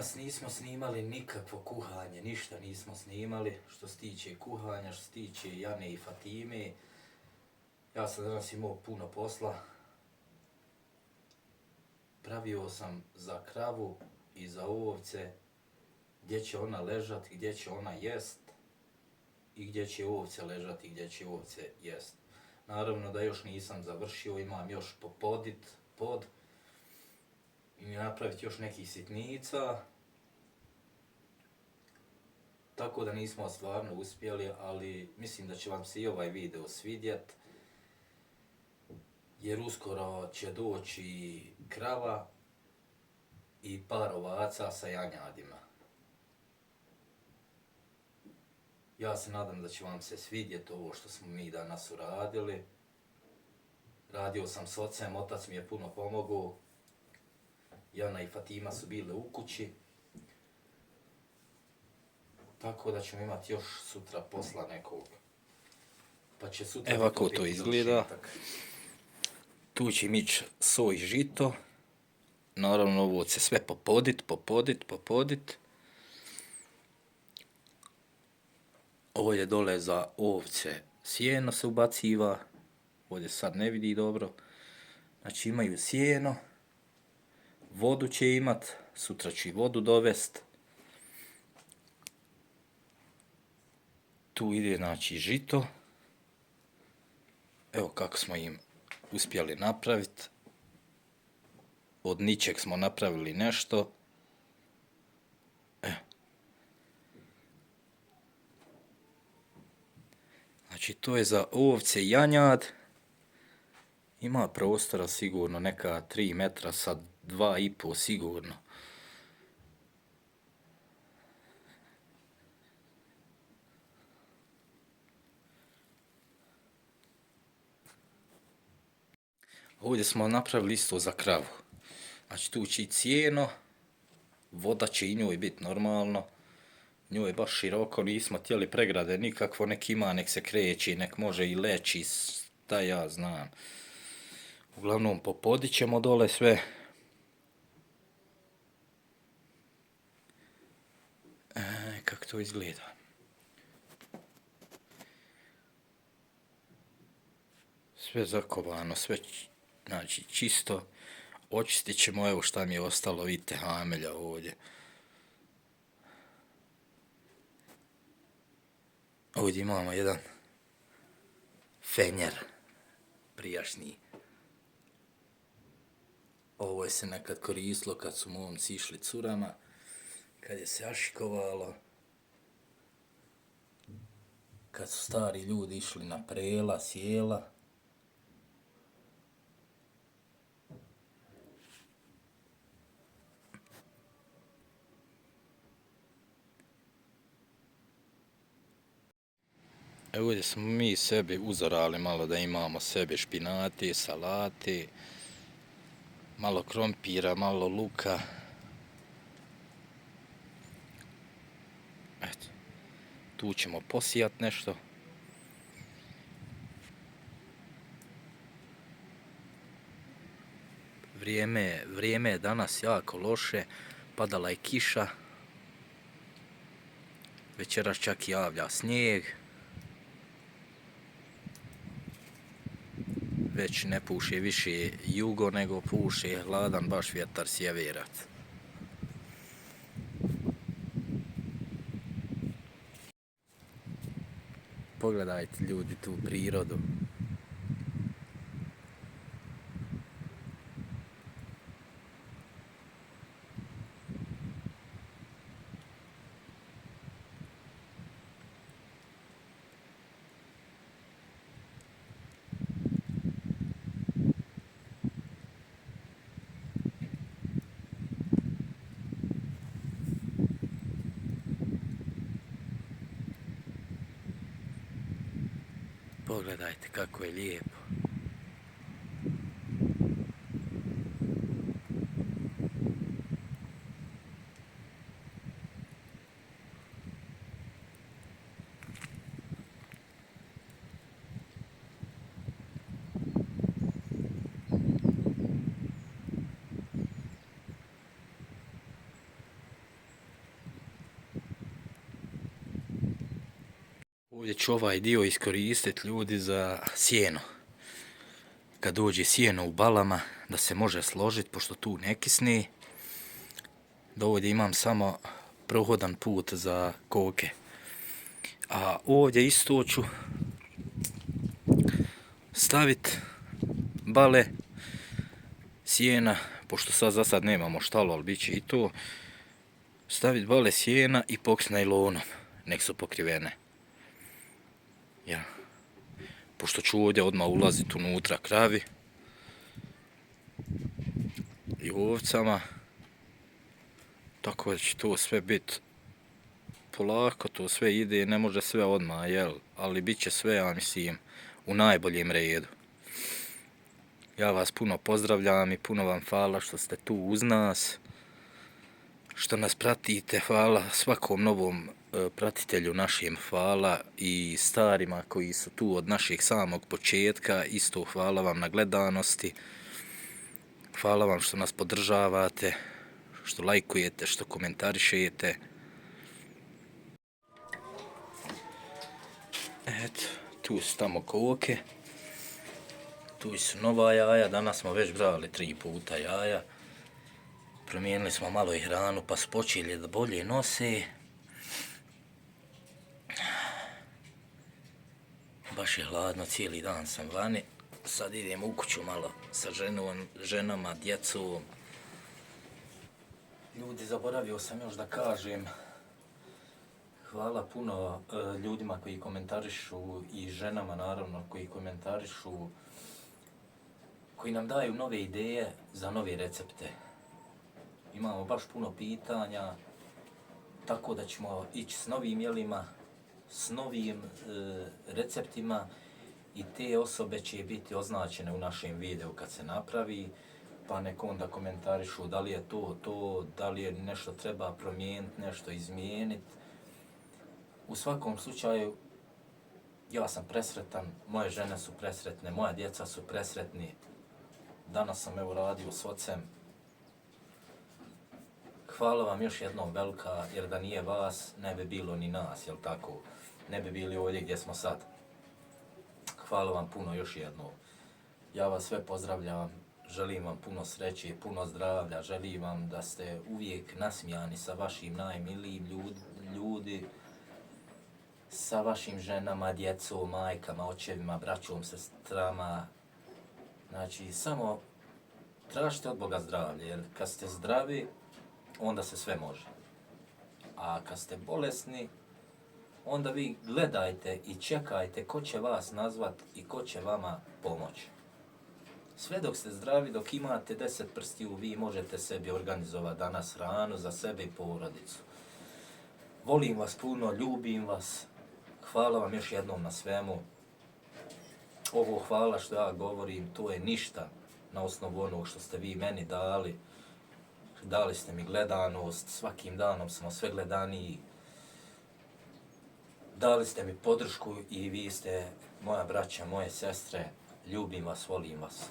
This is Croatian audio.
Danas nismo snimali nikakvo kuhanje, ništa nismo snimali što se tiče kuhanja, što se tiče Jane i Fatime. Ja sam danas imao puno posla. Pravio sam za kravu i za ovce gdje će ona ležati, gdje će ona jest i gdje će ovce ležati i gdje će ovce jest. Naravno da još nisam završio, imam još popodit pod i napraviti još nekih sitnica. Tako da nismo stvarno uspjeli, ali mislim da će vam se i ovaj video svidjet. Jer uskoro će doći krava i par ovaca sa janjadima. Ja se nadam da će vam se svidjeti ovo što smo mi danas uradili. Radio sam s ocem, otac mi je puno pomogao. Jana i Fatima su bile u kući. Tako da ćemo imati još sutra posla nekog. Pa će sutra... Evo kako to izgleda. Tu će ići soj žito. Naravno ovo će sve popodit. Ovo je dole za ovce sjeno se ubaciva. Ovdje sad ne vidi dobro. Znači imaju sjeno. Vodu će imat. Sutra ću i vodu dovest. Tu ide znači žito. Evo kako smo im uspjeli napraviti. Od ničeg smo napravili nešto. Znači to je za ovce i janjad. Ima prostora sigurno neka 3 metra, sad 2,5 sigurno. Ovdje smo napravili isto za kravu. Znači tu će i cijeno, voda će i njoj biti normalno. Njoj je baš široko, nismo htjeli pregrade nikakvo, nek ima, nek se kreći, nek može i leći, šta ja znam. Uglavnom popodit ćemo dole sve. Kako to izgleda? Sve zakovano, sve znači čisto. Očistit ćemo, evo šta mi je ostalo, vidite hamelja ovdje. Ovdje imamo jedan fenjer prijašnji. Ovo je se nekad koristilo kad su momci išli curama, kad je se ašikovalo, kad su stari ljudi išli na prela, sjela. Evo ovdje smo mi sebi uzorali malo da imamo sebi špinati, salati, malo krompira, malo luka. Eto, tu ćemo posijat nešto. Vrijeme je danas jako loše, padala je kiša. Večeras čak i javlja snijeg. Već ne puše više jugo, nego puše hladan baš vjetar sjeverac. Pogledajte ljudi tu prirodu. Pogledajte kako je lijepo. ovdje ću ovaj dio iskoristiti ljudi za sjeno. Kad dođe sjeno u balama, da se može složiti, pošto tu ne kisne, da ovdje imam samo prohodan put za koke. A ovdje isto ću staviti bale sjena, pošto sad za sad nemamo štalu, ali bit će i to, staviti bale sjena i pokriti najlonom, nek su pokrivene. Ja. Pošto ću ovdje odmah ulaziti unutra kravi i ovcama, tako da će to sve biti polako, to sve ide, ne može sve odmah, jel, ali bit će sve, ja mislim, u najboljem redu. Ja vas puno pozdravljam i puno vam hvala što ste tu uz nas, što nas pratite, hvala svakom novom pratitelju našem, hvala i starima koji su tu od našeg samog početka, isto hvala vam na gledanosti, hvala vam što nas podržavate, što lajkujete, što komentarišete. Eto, tu su tamo koke, tu su nova jaja, danas smo već brali 3 puta jaja. Promijenili smo malo i hranu, pa su počeli da bolje nose. Baš je hladno, cijeli dan sam vani. Sad idem u kuću malo sa ženama, djecom. Ljudi, zaboravio sam još da kažem, hvala puno ljudima koji komentarišu i ženama naravno koji komentarišu, koji nam daju nove ideje za nove recepte. Imamo baš puno pitanja, tako da ćemo ići s novim jelima, s novim receptima i te osobe će biti označene u našem videu kad se napravi, pa nek onda komentarišu da li je to, da li je nešto treba promijeniti, nešto izmijeniti. U svakom slučaju, ja sam presretan, moje žene su presretne, moja djeca su presretni. Danas sam evo radio s ocem. Hvala vam još jednom velika, jer da nije vas, ne bi bilo ni nas, jel tako? Ne bi bili ovdje gdje smo sad. Hvala vam puno još jednom. Ja vas sve pozdravljam, želim vam puno sreće, puno zdravlja, želim vam da ste uvijek nasmijani sa vašim najmilijim ljudi, sa vašim ženama, djecom, majkama, očevima, braćom, sestrama. Znači, samo tražite od Boga zdravlje, jer kad ste zdravi, onda se sve može. A kad ste bolesni, onda vi gledajte i čekajte ko će vas nazvat i ko će vama pomoći. Sve dok ste zdravi, dok imate 10 prstiju, vi možete sebi organizovati danas hranu za sebe i porodicu. Volim vas puno, ljubim vas. Hvala vam još jednom na svemu. Ovo hvala što ja govorim, to je ništa na osnovu onog što ste vi meni dali. Dali ste mi gledanost, svakim danom smo sve gledaniji. Dali ste mi podršku i vi ste moja braća, moje sestre. Ljubim vas, volim vas.